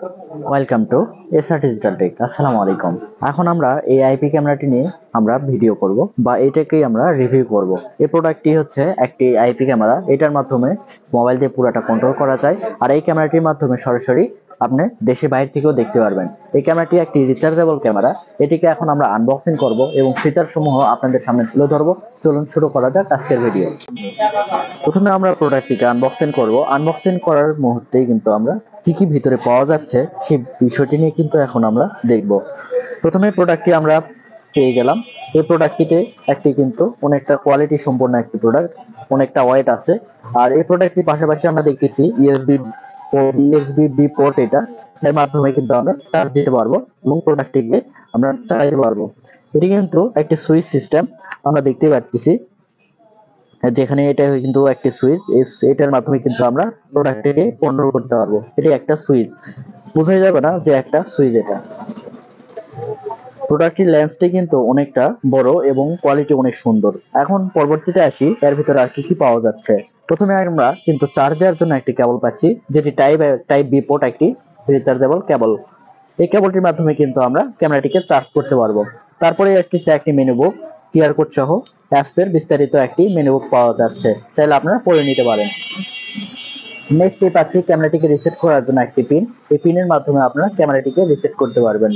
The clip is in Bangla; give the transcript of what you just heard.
Welcome to SR digital tech. আসসালামু আলাইকুম। এখন আমরা এই আইপি ক্যামেরাটি নিয়ে আমরা ভিডিও করব বা এটাকেই আমরা রিভিউ করব। এই প্রোডাক্টটি হচ্ছে একটি আইপি ক্যামেরা। এটার মাধ্যমে মোবাইল দিয়ে পুরোটা কন্ট্রোল করা যায়, আর এই ক্যামেরাটির মাধ্যমে সরাসরি আপনি দেশে বাইরে থেকেও দেখতে পারবেন। এই ক্যামেরাটি একটি রিচার্জেবল ক্যামেরা। এটিকে এখন আমরা আনবক্সিং করব এবং ফিচার সমূহ আপনাদের সামনে তুলে ধরবো। চলুন শুরু করা যাক আজকের ভিডিও। প্রথমে আমরা প্রোডাক্টটিকে আনবক্সিং করব। আনবক্সিং করার মুহূর্তেই কিন্তু আমরা কি কি ভিতরে পাওয়া যাচ্ছে সেই বিষয়টি নিয়ে কিন্তু এখন আমরা দেখব। প্রথমে প্রোডাক্টটি আমরা পেয়ে গেলাম। এই প্রোডাক্টটিতে একটি কিন্তু অনেকটা কোয়ালিটি সম্পন্ন একটি প্রোডাক্ট, অনেকটা ওয়েট আছে। আর এই প্রোডাক্টটির পাশাপাশি আমরা দেখতেছি ইউএসবি পোর্ট। এটা এর মাধ্যমে কিন্তু আমরা চার্জ দিতে পারবো এবং প্রোডাক্টটিকে আমরা চালাতে পারবো। এটি কিন্তু একটি সুইচ সিস্টেম আমরা দেখতে পাচ্ছি, যেখানে এটা কিন্তু একটি সুইচ। এটার মাধ্যমে কিন্তু আমরা প্রোডাক্টটিকে কন্ট্রোল করতে পারবো। এটি একটা সুইচ, বোঝাই যাবে না যে একটা সুইচ। এটা প্রোডাক্টটির লেন্সটি কিন্তু অনেকটা বড় এবং কোয়ালিটি অনেক সুন্দর। এখন পরবর্তীতে আসি এর ভিতরে আর কি কি পাওয়া যাচ্ছে। প্রথমে আমরা কিন্তু চার্জ দেওয়ার জন্য একটি কেবল পাচ্ছি, যেটি টাইপ বি পোর্ট একটি রিচার্জেবল কেবল। এই কেবলটির মাধ্যমে কিন্তু আমরা ক্যামেরাটিকে চার্জ করতে পারবো। তারপরে আসছে একটি মেনু বুক, কিউআর কোড সহ অ্যাপস এর বিস্তারিত একটি মেনু বুক পাওয়া যাচ্ছে, চাইলে আপনারা পড়ে নিতে পারেন। নেক্সট পাচ্ছি ক্যামেরাটিকে রিসেট করার জন্য একটি পিন। এই পিনের মাধ্যমে আপনারা ক্যামেরাটিকে রিসেট করতে পারবেন।